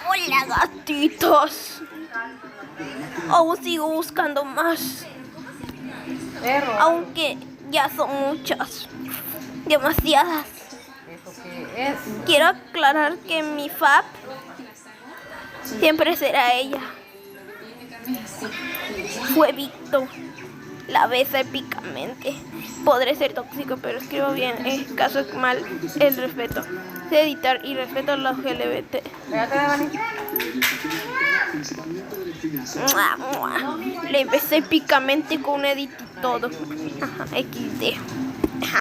Hola, gatitos. Aún sigo buscando más. Perro. Aunque ya son muchas. Demasiadas. ¿Eso qué es? Quiero aclarar que mi fab siempre será ella. Fue Víctor. La besa épicamente. Podré ser tóxico, pero escribo bien. Caso es mal el respeto. Sé editar y respeto a los LGBT. Pégate de manito. Mua, mua. Le besé épicamente con un edit y todo. Ajá, XD.